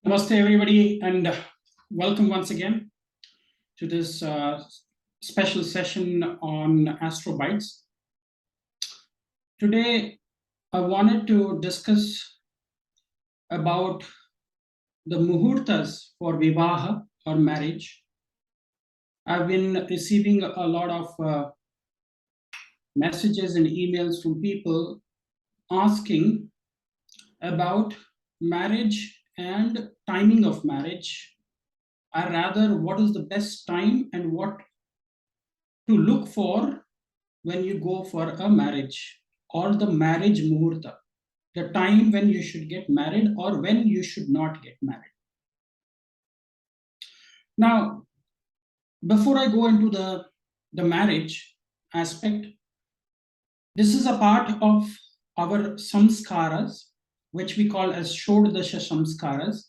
Namaste, everybody, and welcome once again to this special session on Astro Bytes. Today, I wanted to discuss about the Muhurtas for Vivaha or marriage. I've been receiving a lot of messages and emails from people asking about marriage and timing of marriage, or rather, what is the best time and what to look for when you go for a marriage, or the marriage muhurta, the time when you should get married or when you should not get married. Now, before I go into the marriage aspect, this is a part of our samskaras, which we call as Shodasha samskaras.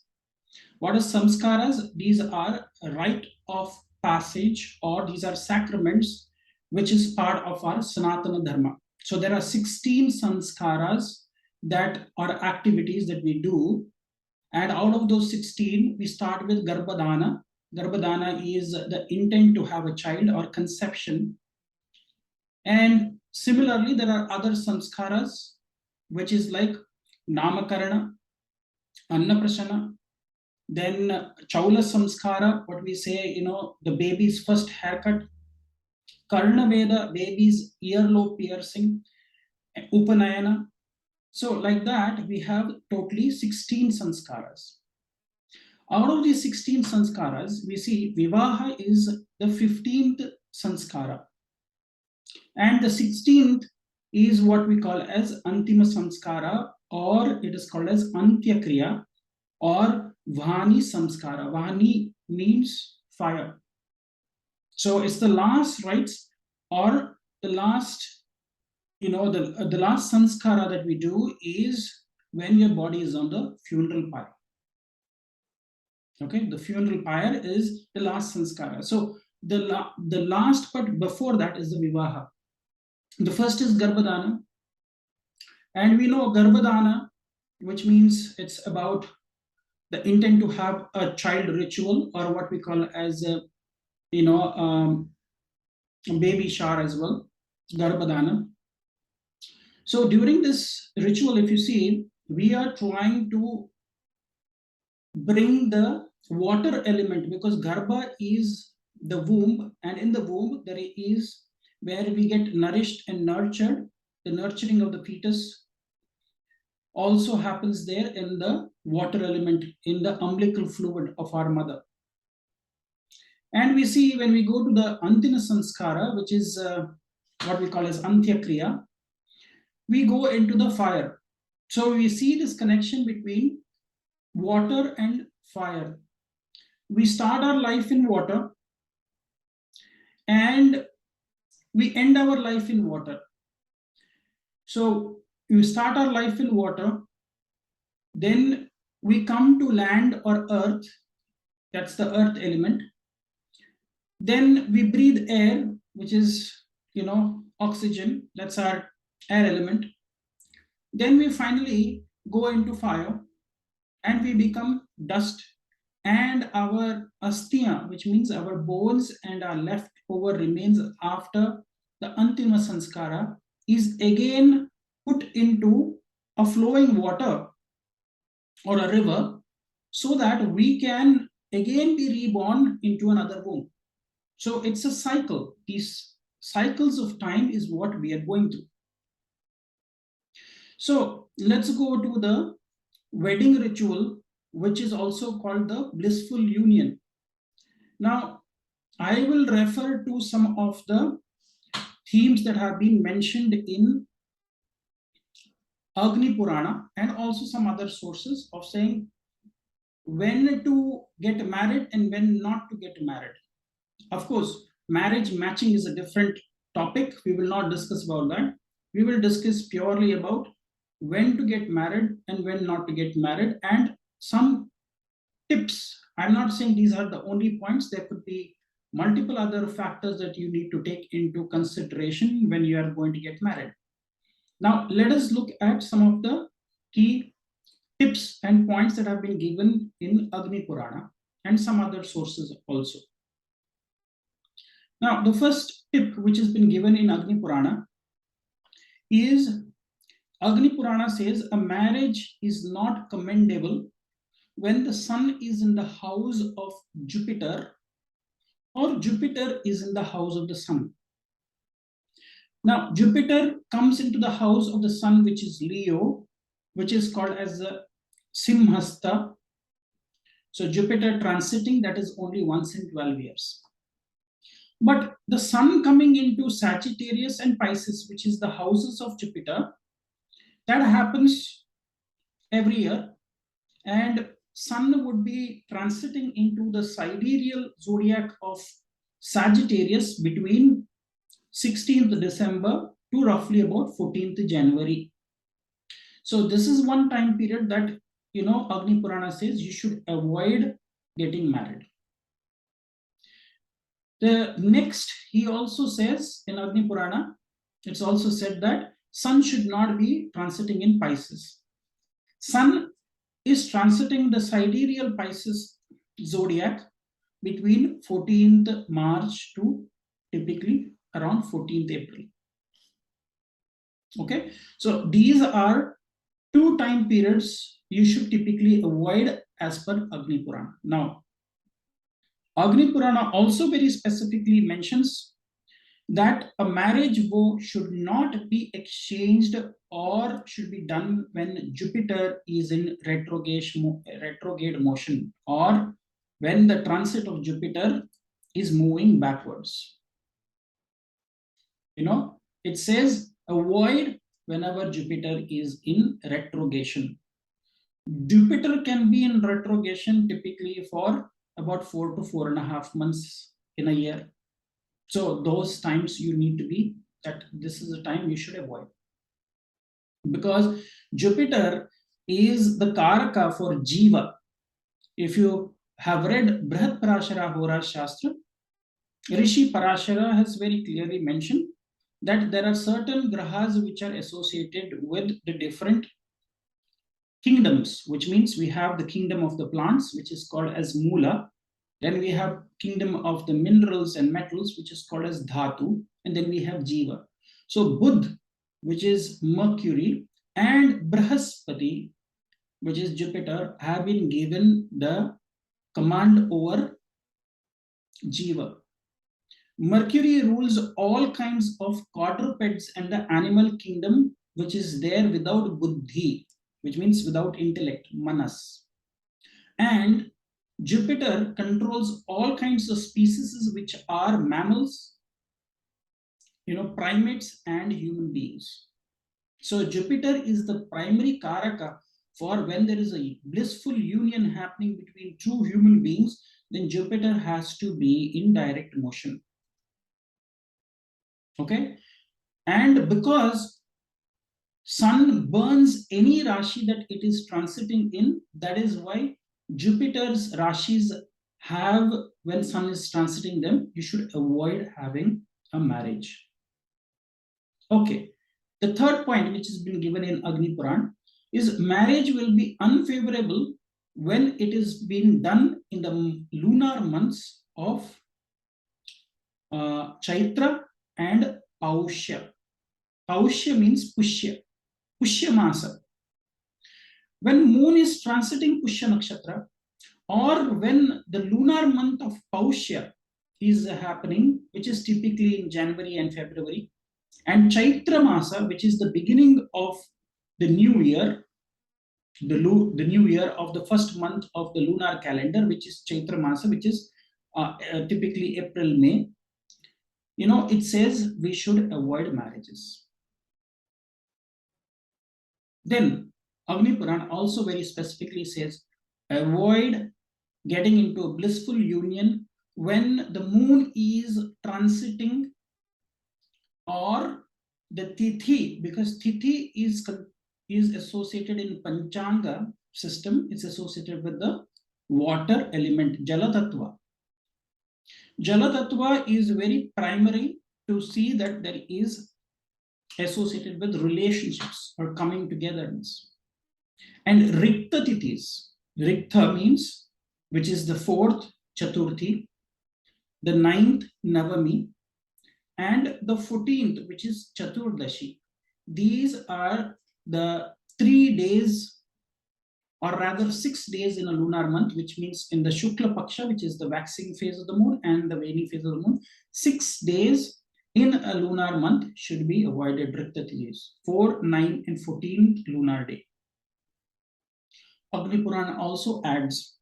What is samskaras? These are a rite of passage, or these are sacraments which is part of our Sanatana Dharma. So there are 16 sanskaras that are activities that we do. And out of those 16, we start with Garbhadana. Garbhadana is the intent to have a child or conception. And similarly, there are other sanskaras, which is like Namakarana, Annaprasana, then Chaula Samskara, what we say, the baby's first haircut, Karna Veda, baby's earlobe piercing, Upanayana. So, like that, we have totally 16 sanskaras. Out of these 16 sanskaras, we see Vivaha is the 15th sanskara. And the 16th is what we call as Antima Samskara, or it is called as Antyakriya, or Vani Samskara. Vani means fire. So it's the last rites, or the last, the last sanskara that we do is when your body is on the funeral pyre. Okay, the funeral pyre is the last sanskara. So the last part before that is the Vivaha. The first is Garbhadana. And we know Garbhadana, which means it's about the intent to have a child ritual, or what we call as a baby shower as well, Garbhadana. So during this ritual, if you see, we are trying to bring the water element, because Garbha is the womb, and in the womb there is where we get nourished and nurtured. The nurturing of the fetus also happens there in the water element, in the umbilical fluid of our mother. And we see when we go to the Antina Sanskara, which is what we call as Antyakriya, we go into the fire. So we see this connection between water and fire. We start our life in water and we end our life in water. So we start our life in water, then we come to land or earth, that's the earth element. Then we breathe air, which is, oxygen, that's our air element. Then we finally go into fire and we become dust, and our asthya, which means our bones and our leftover remains after the Antima Sanskara, is again put into a flowing water or a river, so that we can again be reborn into another womb. So it's a cycle. These cycles of time is what we are going through. So let's go to the wedding ritual, which is also called the blissful union. Now, I will refer to some of the themes that have been mentioned in Agni Purana and also some other sources of saying when to get married and when not to get married. Of course, marriage matching is a different topic. We will not discuss about that. We will discuss purely about when to get married and when not to get married, and some tips. I'm not saying these are the only points. There could be multiple other factors that you need to take into consideration when you are going to get married. Now, let us look at some of the key tips and points that have been given in Agni Purana and some other sources also. Now, the first tip which has been given in Agni Purana is Agni Purana says a marriage is not commendable when the sun is in the house of Jupiter or Jupiter is in the house of the sun. Now, Jupiter comes into the house of the sun, which is Leo, which is called as the Simhasta. So Jupiter transiting, that is only once in 12 years. But the sun coming into Sagittarius and Pisces, which is the houses of Jupiter, that happens every year. And sun would be transiting into the sidereal zodiac of Sagittarius between 16th December to roughly about 14th January. So this is one time period that, Agni Purana says you should avoid getting married. The next, he also says in Agni Purana, it's also said that sun should not be transiting in Pisces. Sun is transiting the sidereal Pisces zodiac between 14th March to typically around 14th April. Okay, so these are two time periods you should typically avoid as per Agni Purana. Now, Agni Purana also very specifically mentions that a marriage vow should not be exchanged or should be done when Jupiter is in retrograde motion or when the transit of Jupiter is moving backwards. It says avoid whenever Jupiter is in retrogression. Jupiter can be in retrogression typically for about 4 to 4.5 months in a year. So those times you need to be that this is the time you should avoid. Because Jupiter is the Karaka for Jiva. If you have read Brihat Parashara Hora Shastra, Rishi Parashara has very clearly mentioned that there are certain grahas which are associated with the different kingdoms, which means we have the kingdom of the plants, which is called as Mula. Then we have kingdom of the minerals and metals, which is called as Dhatu. And then we have Jiva. So Budh, which is Mercury, and Brahaspati, which is Jupiter, have been given the command over Jiva. Mercury rules all kinds of quadrupeds and the animal kingdom, which is there without buddhi, which means without intellect, manas. And Jupiter controls all kinds of species which are mammals, primates and human beings. So Jupiter is the primary karaka for when there is a blissful union happening between two human beings, then Jupiter has to be in direct motion. Okay, and because sun burns any Rashi that it is transiting in, that is why Jupiter's Rashis have, when sun is transiting them, you should avoid having a marriage. Okay, the third point which has been given in Agni Purana is marriage will be unfavorable when it is being done in the lunar months of Chaitra and Paushya. Paushya means Pushya. Pushya Masa. When moon is transiting Pushya Nakshatra, or when the lunar month of Paushya is happening, which is typically in January and February, and Chaitra Masa, which is the beginning of the new year, the new year of the first month of the lunar calendar, which is Chaitra Masa, which is typically April, May, it says we should avoid marriages. Then Agni Purana also very specifically says avoid getting into a blissful union when the moon is transiting or the tithi, because tithi is associated in Panchanga system, it's associated with the water element, Jala Tattva. Jala Tattva is very primary to see that there is associated with relationships or coming togetherness. And Rikta Tithis. Rikta means, which is the fourth Chaturthi, the ninth Navami, and the 14th, which is Chaturdashi. These are the 3 days, or rather 6 days in a lunar month, which means in the Shukla Paksha, which is the waxing phase of the moon, and the waning phase of the moon. 6 days in a lunar month should be avoided, Rikta Tithis, 4, 9, and 14th lunar day. Agni Purana also adds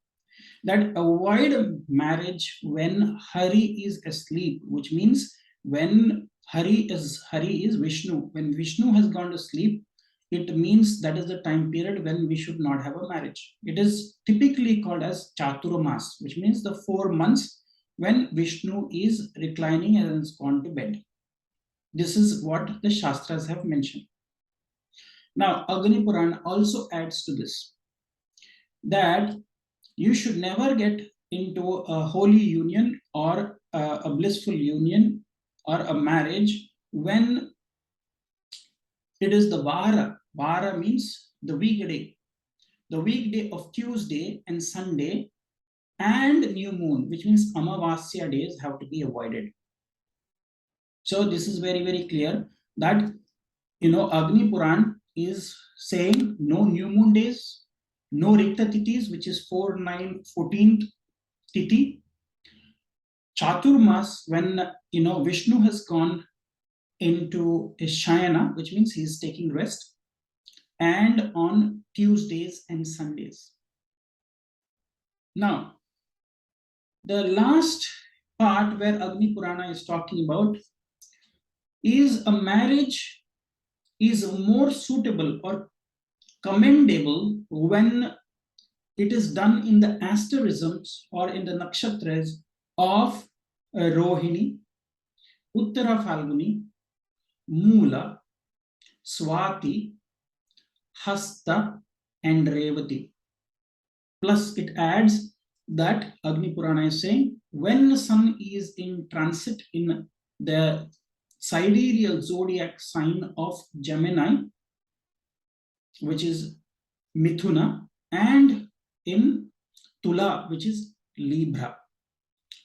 that avoid marriage when Hari is asleep, which means when Hari is Vishnu. When Vishnu has gone to sleep, it means that is the time period when we should not have a marriage. It is typically called as Chaturmas, which means the 4 months when Vishnu is reclining and has gone to bed. This is what the Shastras have mentioned. Now, Agni Purana also adds to this that you should never get into a holy union or a blissful union or a marriage when it is the Vara. Vara means the weekday. The weekday of Tuesday and Sunday and new moon, which means Amavasya days, have to be avoided. So this is very, very clear that Agni Puran is saying no new moon days, no Rikta Tithis, which is 4, 9, 14th Tithi. Chaturmas, when Vishnu has gone into his Shayana, which means he is taking rest, and on Tuesdays and Sundays. Now, the last part where Agni Purana is talking about is a marriage is more suitable or commendable when it is done in the asterisms or in the nakshatras of Rohini, Uttara Falguni, Mula, Swati, Hasta, and Revati. Plus, it adds that Agni Purana is saying when the sun is in transit in the sidereal zodiac sign of Gemini, which is Mithuna, and in Tula, which is Libra.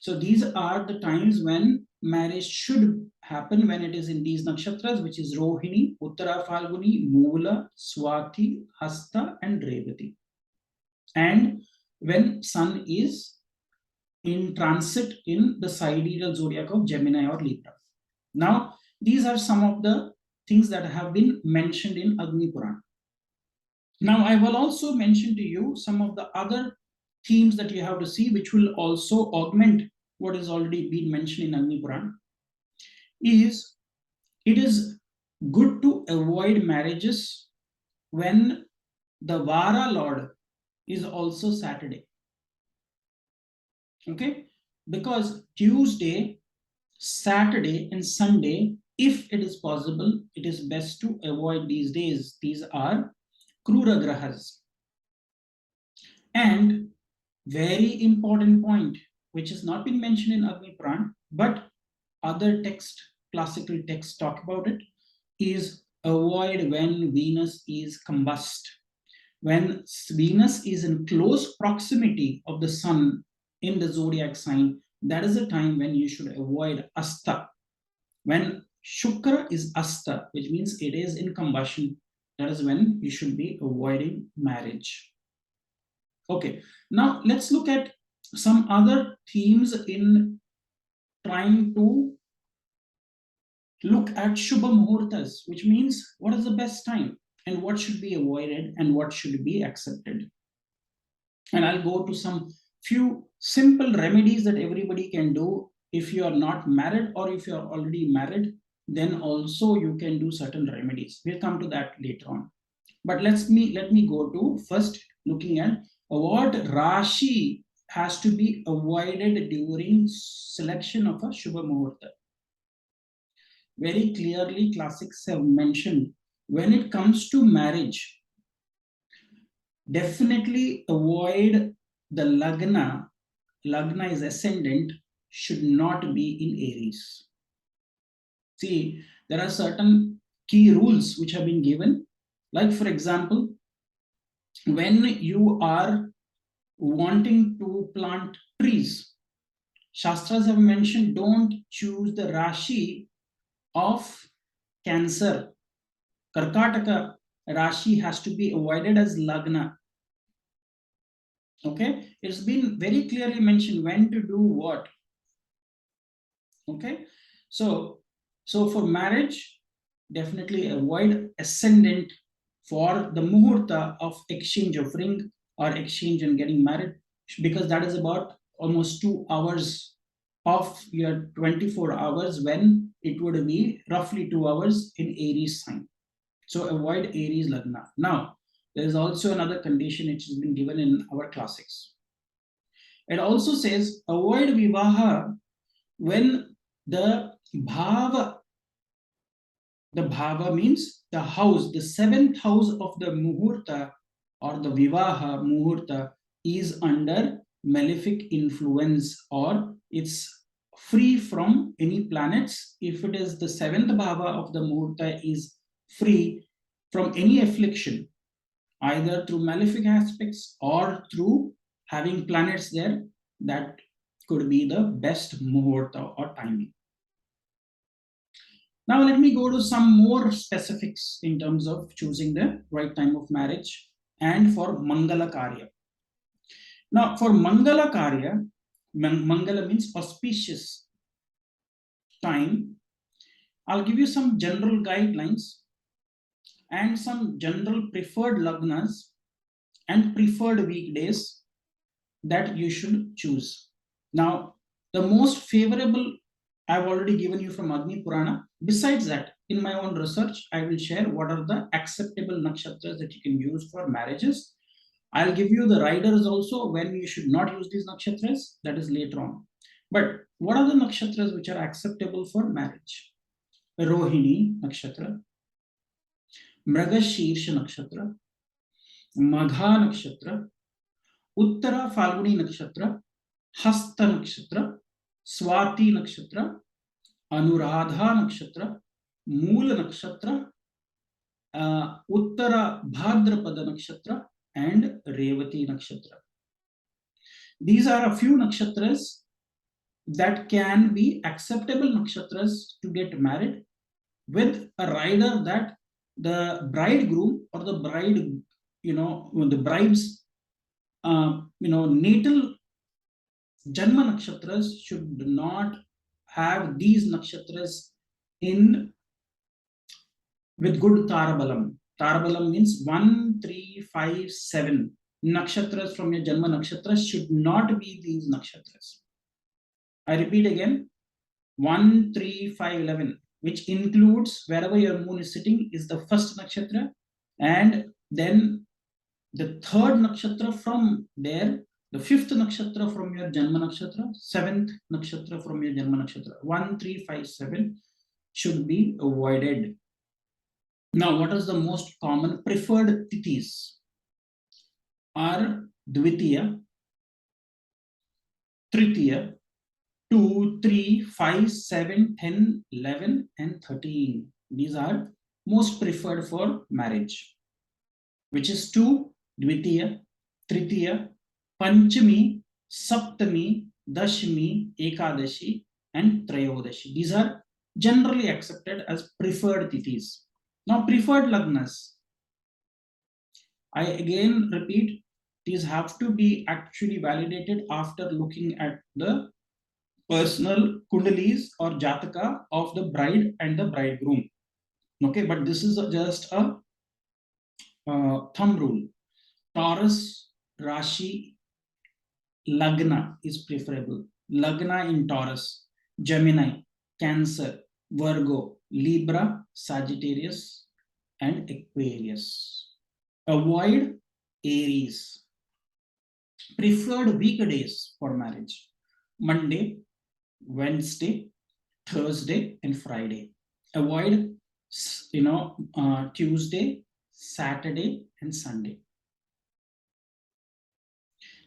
So these are the times when marriage should happen, when it is in these nakshatras, which is Rohini, Uttara Falguni, Mula, Swati, Hasta, and Revati. And when sun is in transit in the sidereal zodiac of Gemini or Libra. Now, these are some of the things that have been mentioned in Agni Purana. Now, I will also mention to you some of the other themes that you have to see, which will also augment what has already been mentioned in Agni Purana. It is good to avoid marriages when the Vara Lord is also Saturday. Okay? Because Tuesday, Saturday, and Sunday, if it is possible, it is best to avoid these days. These are Krura Grahas. And very important point, which has not been mentioned in Agni Purana, but other classical texts talk about it, is avoid when Venus is combust. When Venus is in close proximity of the sun in the zodiac sign, that is the time when you should avoid Asta. When Shukra is Asta, which means it is in combustion, that is when you should be avoiding marriage. Okay, now let's look at some other themes in trying to look at Shubha Muhurtas, which means what is the best time and what should be avoided and what should be accepted. And I'll go to some few simple remedies that everybody can do if you are not married, or if you are already married, then also you can do certain remedies. We'll come to that later on. But let me go to first looking at what Rashi has to be avoided during selection of a Shubha Muhurta. Very clearly, classics have mentioned when it comes to marriage, definitely avoid the Lagna. Lagna is ascendant, should not be in Aries. See, there are certain key rules which have been given. Like, for example, when you are wanting to plant trees, Shastras have mentioned don't choose the Rashi of Cancer. Karkataka Rashi has to be avoided as Lagna. Okay, it's been very clearly mentioned when to do what. Okay, so for marriage, definitely avoid ascendant for the Muhurta of exchange of ring or exchange and getting married, because that is about almost 2 hours of your 24 hours, when it would be roughly 2 hours in Aries sign. So avoid Aries Lagna. Now, there is also another condition which has been given in our classics. It also says avoid Vivaha when the Bhava, the Bhava means the house, the seventh house of the Muhurta or the Vivaha Muhurta is under malefic influence, or it's free from any planets. If it is the seventh Bhava of the Muhurta is free from any affliction, either through malefic aspects or through having planets there, that could be the best Muhurta or timing. Now let me go to some more specifics in terms of choosing the right time of marriage and for Mangala Karya. Now for Mangala Karya, Mangala means auspicious time. I'll give you some general guidelines and some general preferred lagnas and preferred weekdays that you should choose. Now, the most favorable I've already given you from Agni Purana. Besides that, in my own research, I will share what are the acceptable nakshatras that you can use for marriages. I'll give you the riders also when you should not use these nakshatras, that is later on. But what are the nakshatras which are acceptable for marriage? Rohini nakshatra, Mragashirsh nakshatra, Magha nakshatra, Uttara Falguni nakshatra, Hasta nakshatra, Swati nakshatra, Anuradha nakshatra, Moola nakshatra, Uttara Bhadrapada nakshatra, and Revati nakshatra. These are a few nakshatras that can be acceptable nakshatras to get married, with a rider that the bridegroom or the bride, the bride's, natal Janma Nakshatras should not have these nakshatras in with good Tarabalam. Tarabalam means 1, 3, 5, 7. Nakshatras from your Janma Nakshatras should not be these nakshatras. I repeat again, 1, 3, 5, 11, which includes wherever your moon is sitting is the first nakshatra, and then the third nakshatra from there, the fifth nakshatra from your Janma Nakshatra, seventh nakshatra from your Janma Nakshatra. 1, 3, 5, 7 should be avoided. Now, what is the most common preferred tithis? Are Dvitiya, Tritiya, 2, 3, 5, 7, 10, 11, and 13. These are most preferred for marriage, which is 2, Dvitiya, Tritiya, Panchami, Saptami, Dashmi, Ekadashi, and Trayodashi. These are generally accepted as preferred tithis. Now, preferred lagnas. I again repeat, these have to be actually validated after looking at the personal kundalis or jataka of the bride and the bridegroom. Okay, but this is just a thumb rule. Taurus, Rashi, Lagna is preferable. Lagna in Taurus, Gemini, Cancer, Virgo, Libra, Sagittarius, and Aquarius. Avoid Aries. Preferred weekdays for marriage: Monday, Wednesday, Thursday, and Friday. Avoid, Tuesday, Saturday, and Sunday.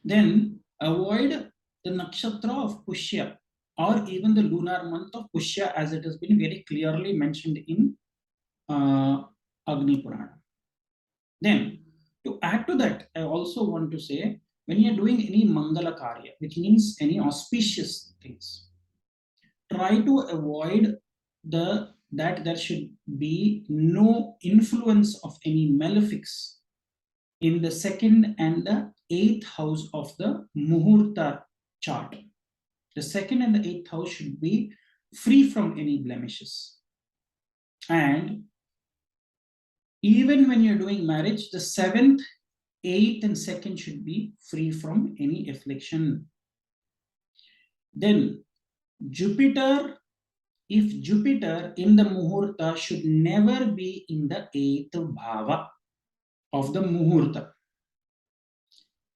Then avoid the nakshatra of Pushya or even the lunar month of Pushya, as it has been very clearly mentioned in Agni Purana. Then To add to that, I also want to say, when you're doing any Mangala Karya, which means any auspicious things, try to avoid that there should be no influence of any malefics in the second and the eighth house of the Muhurta chart. The second and the eighth house should be free from any blemishes. And even when you're doing marriage, the seventh, eighth, and second should be free from any affliction. Then Jupiter, if Jupiter in the Muhurta should never be in the eighth bhava of the Muhurta.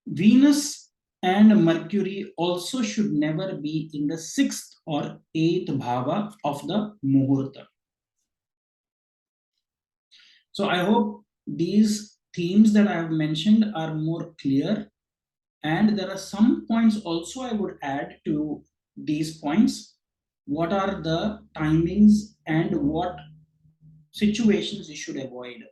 Venus and Mercury also should never be in the sixth or eighth bhava of the Muhurta. So I hope these themes that I have mentioned are more clear, and there are some points also I would add to these points. What are the timings and what situations you should avoid?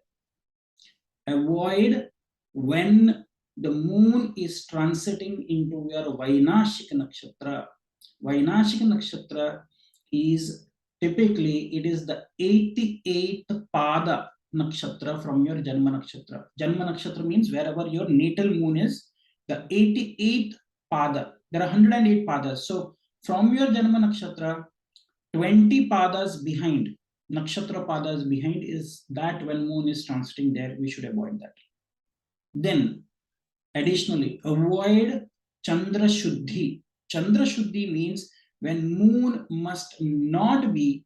Avoid when the moon is transiting into your Vainashika Nakshatra. Vainashika Nakshatra is typically, it is the 88th Pada Nakshatra from your Janma Nakshatra. Janma Nakshatra means wherever your natal moon is, the 88th Pada. There are 108 Padas. So from your Janma Nakshatra, 20 Padas behind, Nakshatra Padas behind, is that when moon is transiting there, we should avoid that. Then additionally, avoid Chandra Shuddhi. Chandra Shuddhi means when moon must not be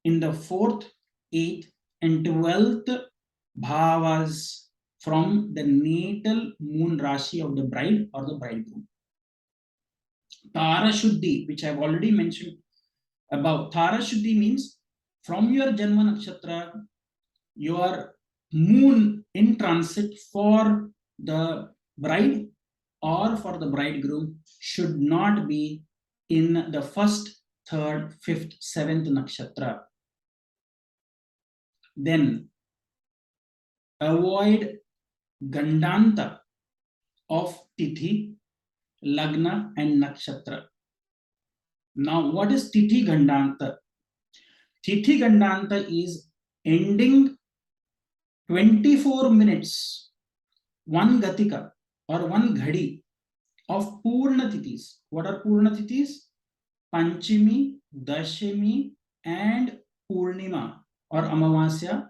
in the 4th, 8th, and 12th bhavas from the natal moon Rashi of the bride or the bridegroom. Tara Shuddhi, which I've already mentioned above. Tara Shuddhi means from your Janma Nakshatra, your moon in transit for the bride or for the bridegroom should not be in the 1st, 3rd, 5th, 7th nakshatra. Then avoid Gandanta of Tithi, Lagna, and Nakshatra. Now, what is Tithi Gandanta? Tithi Gandanta is ending 24 minutes, one Gatika or one Ghadi of Purna Tithis. What are Purna Tithis? Panchami, Dashami, and Purnima or Amavasya.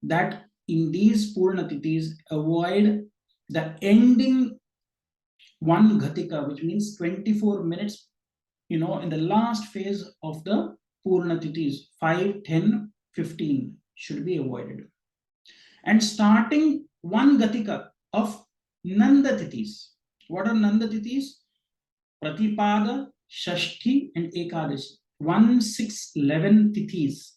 That in these Purna Tithis, avoid the ending one Ghatika, which means 24 minutes, in the last phase of the Purna Tithis, 5, 10, 15 should be avoided. And starting one Gatika of Nanda Tithis. What are Nanda Tithis? Pratipada, Shashti, and Ekadashi. 1, 6, 11 Tithis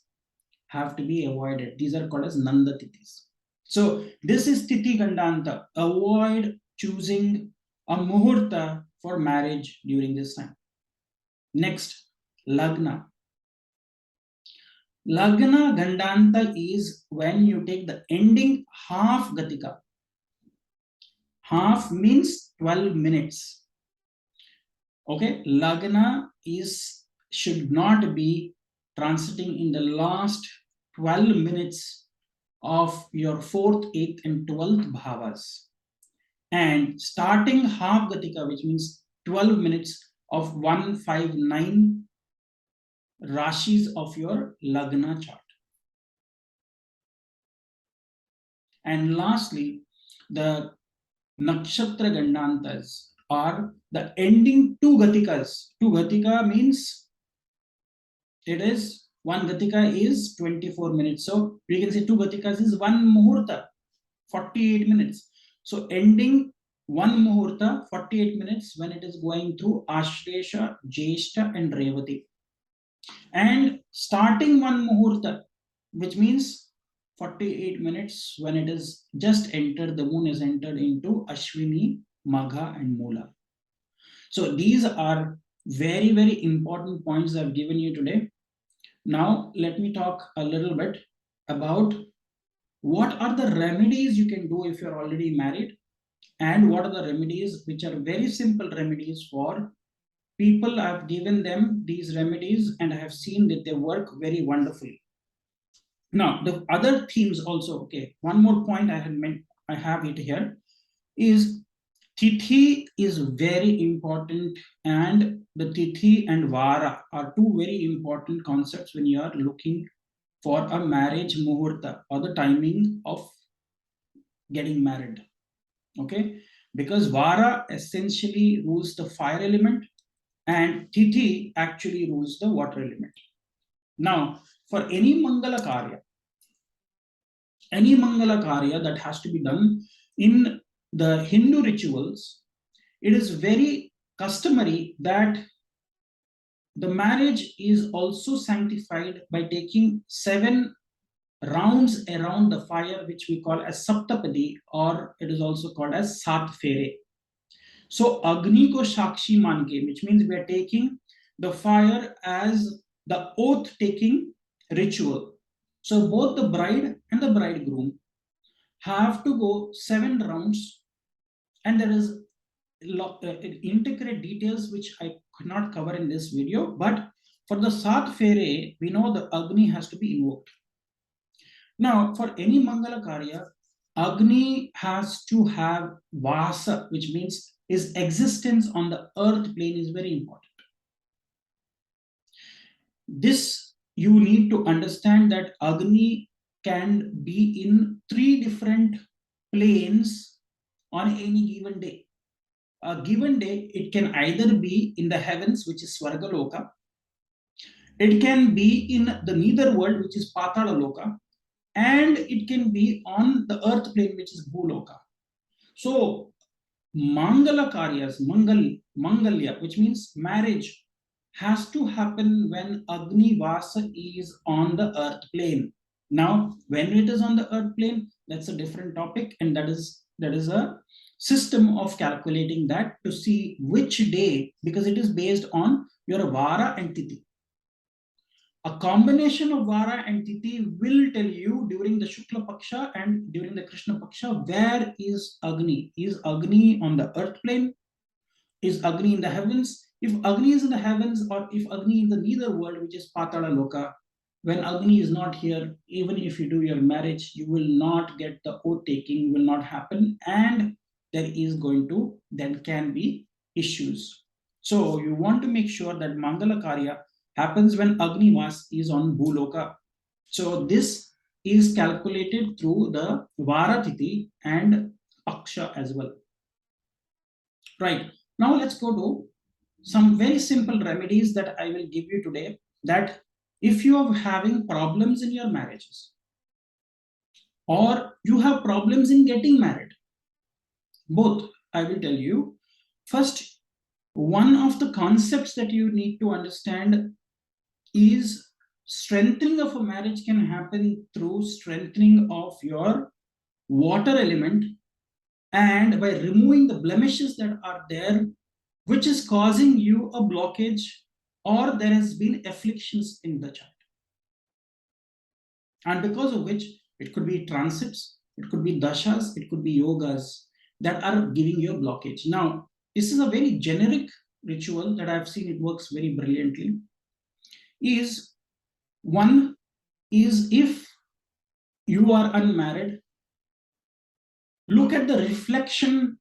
have to be avoided. These are called as Nanda Tithis. So this is Tithi Gandanta. Avoid choosing a Muhurta for marriage during this time. Next, Lagna. Lagna Gandanta is when you take the ending half Gatika. Half means 12 minutes. Okay, Lagna should not be transiting in the last 12 minutes of your 4th, 8th, and 12th bhavas. And starting half Gatika, which means 12 minutes of 1, 5, 9 Rashis of your Lagna chart. And lastly, the Nakshatra Gandantas are the ending 2 Gatikas. 2 Gatika means it is, 1 Gatika is 24 minutes. So we can say 2 Gatikas is 1 Muhurta, 48 minutes. So ending 1 Muhurta, 48 minutes when it is going through Ashlesha, Jeshta, and Revati. And starting 1 Muhurta, which means 48 minutes when it is just entered, the moon is entered into Ashwini, Magha, and Mula. So these are very, very important points I've given you today. Now, let me talk a little bit about what are the remedies you can do if you're already married And what are the remedies, which are very simple remedies for people. I've given them these remedies and I have seen that they work very wonderfully. Now, the other themes also, okay, one more point I have it here is Tithi is very important, and the Tithi and Vara are two very important concepts when you are looking for a marriage Muhurta or the timing of getting married. Okay, because Vara essentially rules the fire element and Tithi actually rules the water element. Now, for any Mangala Karya that has to be done in the Hindu rituals, it is very customary that the marriage is also sanctified by taking 7 rounds around the fire, which we call as Saptapadi, or it is also called as Sat Fere. So Agni ko Shakshi Manke, which means we are taking the fire as the oath taking ritual. So both the bride and the bridegroom have to go 7 rounds, and there is intricate details which I could not cover in this video. But for the Sat Fere, we know the Agni has to be invoked. Now, for any Mangala Karya, Agni has to have Vasa, which means his existence on the earth plane is very important. This you need to understand that Agni can be in 3 different planes on any given day. A given day, it can either be in the heavens, which is Svargaloka, it can be in the netherworld, which is Patala Loka, and it can be on the earth plane, which is Bhuloka. So, Mangala Karyas, Mangalya, which means marriage, has to happen when Agni Vasa is on the earth plane. Now, when it is on the earth plane, that's a different topic, and that is a system of calculating that to see which day, because it is based on your Vara and Tithi. A combination of Vara and Tithi will tell you during the Shukla Paksha and during the Krishna Paksha where is Agni. Is Agni on the earth plane? Is Agni in the heavens? If Agni is in the heavens, or if Agni in the netherworld, which is Patala Loka, when Agni is not here, even if you do your marriage, you will not get the oath taking, will not happen, and there is going to, then can be issues. So you want to make sure that Mangala Karya happens when Agni Vas is on Bhuloka. So this is calculated through the Varatithi and Paksha as well. Right. Now let's go to some very simple remedies that I will give you today, that if you are having problems in your marriages or you have problems in getting married, both, I will tell you. First, one of the concepts that you need to understand is strengthening of a marriage can happen through strengthening of your water element, and by removing the blemishes that are there, which is causing you a blockage, or there has been afflictions in the child, and because of which it could be transits, it could be dashas, it could be yogas that are giving you a blockage. Now, this is a very generic ritual that I've seen, it works very brilliantly. Is one is, if you are unmarried, look at the reflection,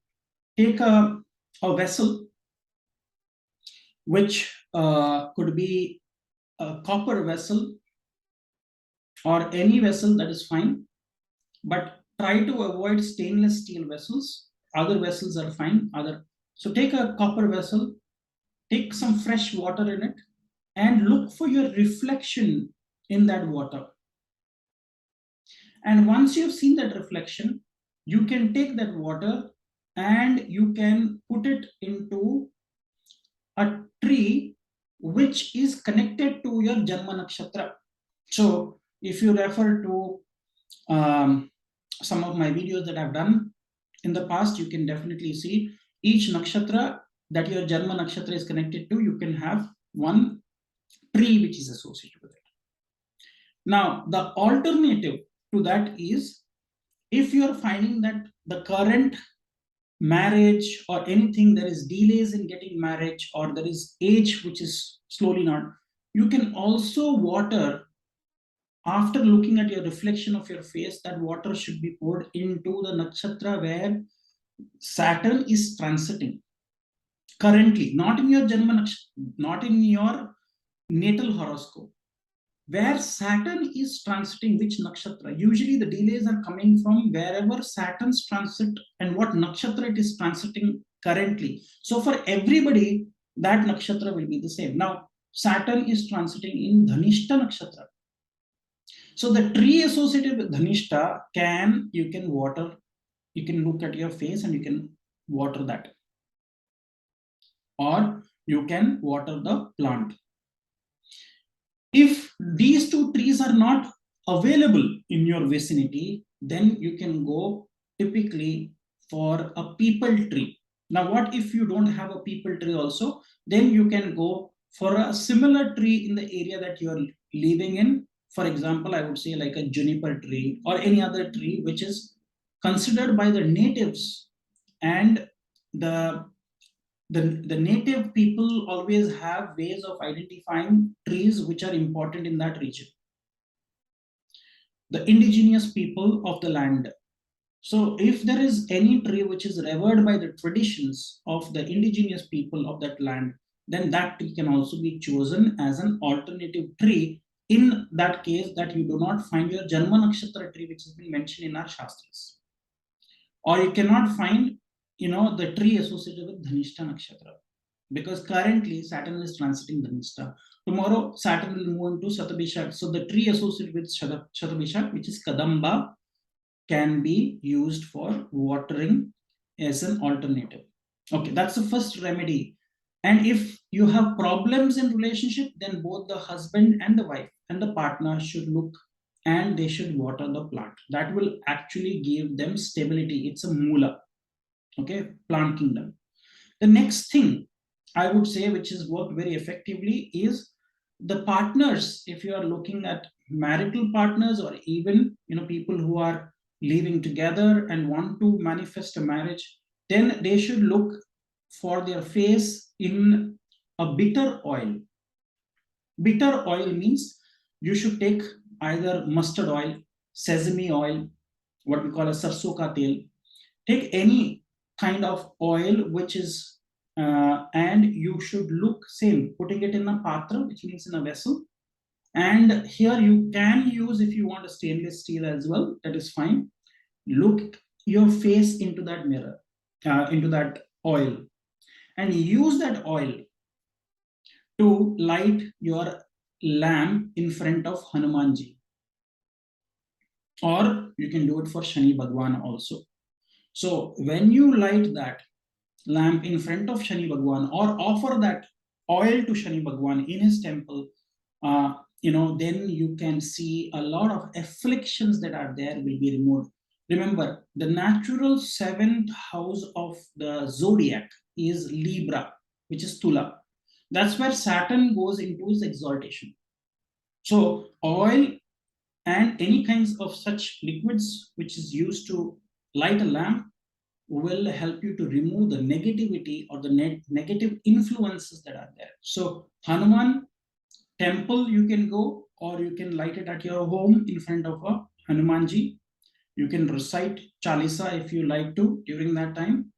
take a vessel, which could be a copper vessel or any vessel, that is fine, but try to avoid stainless steel vessels. Other vessels are fine. So take a copper vessel, take some fresh water in it, and look for your reflection in that water. And once you've seen that reflection, you can take that water and you can put it into a tree which is connected to your Janma Nakshatra. So if you refer to some of my videos that I've done in the past, you can definitely see each nakshatra that your Janma Nakshatra is connected to, you can have one tree which is associated with it. Now, the alternative to that is, if you are finding that the current marriage or anything, there is delays in getting marriage, or there is age which is slowly not, you can also water. After looking at your reflection of your face, that water should be poured into the nakshatra where Saturn is transiting currently, not in your Janma Nakshatra, not in your natal horoscope. Where Saturn is transiting, which nakshatra? Usually the delays are coming from wherever Saturn's transit and what nakshatra it is transiting currently. So for everybody, that nakshatra will be the same. Now, Saturn is transiting in Dhanishta nakshatra. So the tree associated with Dhanishta you can water, you can look at your face and you can water that. Or you can water the plant. If these two trees are not available in your vicinity, then you can go typically for a peepal tree. Now, what if you don't have a peepal tree also? Then you can go for a similar tree in the area that you are living in. For example, I would say like a juniper tree or any other tree which is considered by the natives, and the the native people always have ways of identifying trees which are important in that region, the indigenous people of the land. So if there is any tree which is revered by the traditions of the indigenous people of that land, then that tree can also be chosen as an alternative tree in that case that you do not find your Janma Nakshatra tree which has been mentioned in our Shastras. Or you cannot find, the tree associated with Dhanishta Nakshatra, because currently Saturn is transiting Dhanishta. Tomorrow Saturn will move into Satabishak. So the tree associated with Satabishak, which is Kadamba, can be used for watering as an alternative. Okay, that's the first remedy. And if you have problems in relationship, then both the husband and the wife and the partner should look and they should water the plant. That will actually give them stability. It's a mula, okay, plant kingdom. The next thing I would say, which has worked very effectively, is the partners. If you are looking at marital partners, or even people who are living together and want to manifest a marriage, then they should look for their face in a bitter oil. Bitter oil means you should take either mustard oil, sesame oil, what we call a sarson ka tel. Take any kind of oil which is, and you should look same, putting it in a patra, which means in a vessel. And here you can use, if you want, a stainless steel as well, that is fine. Look your face into that mirror, into that oil, and use that oil to light your lamp in front of Hanumanji. Or you can do it for Shani Bhagwan also. So when you light that lamp in front of Shani Bhagwan, or offer that oil to Shani Bhagwan in his temple, then you can see a lot of afflictions that are there will be removed. Remember, the natural seventh house of the zodiac is Libra, which is Tula. That's where Saturn goes into his exaltation. So oil and any kinds of such liquids which is used to light a lamp will help you to remove the negativity or the negative influences that are there. So Hanuman temple you can go, or you can light it at your home in front of a Hanumanji. You can recite Chalisa if you like to during that time,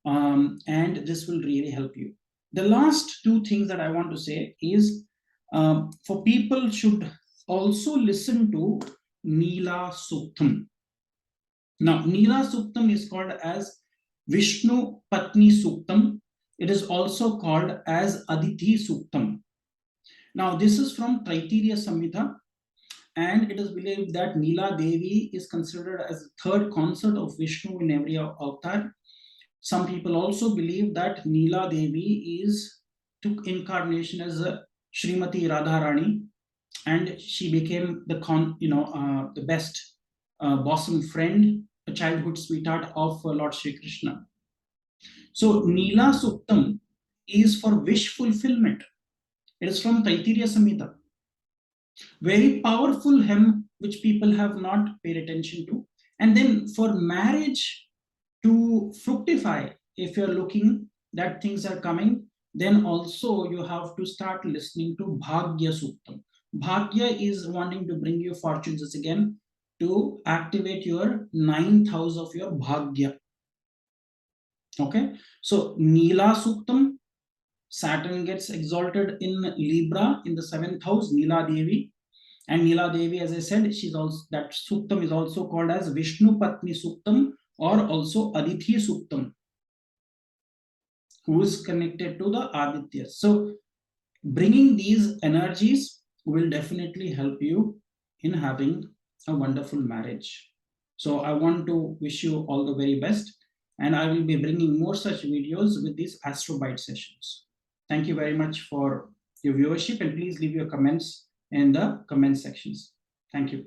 and this will really help you. The last two things that I want to say is, for people should also listen to Nila Suktam. Now, Nila Suktam is called as Vishnu Patni Suktam. It is also called as Aditi Suktam. Now, this is from Taittiriya Samhita, and it is believed that Nila Devi is considered as the third consort of Vishnu in every avatar. Some people also believe that Nila Devi took incarnation as a Srimati Radharani, and she became the best bosom friend, a childhood sweetheart of Lord Shri Krishna. So Nila Suktam is for wish fulfillment. It is from Taittiriya Samhita. Very powerful hymn which people have not paid attention to. And then for marriage to fructify, if you're looking that things are coming, then also you have to start listening to Bhagya Suktam. Bhagya is wanting to bring you fortunes again, to activate your ninth house of your Bhagya. Okay, so Nila Suktam, Saturn gets exalted in Libra in the seventh house, Nila Devi. And Nila Devi, as I said, she's also, that Suktam is also called as Vishnu Patni Suktam, or also Aditi Suktam, who is connected to the Aditya. So bringing these energies will definitely help you in having a wonderful marriage. So I want to wish you all the very best, and I will be bringing more such videos with these Astro Bite sessions. Thank you very much for your viewership, and please leave your comments in the comment sections. Thank you.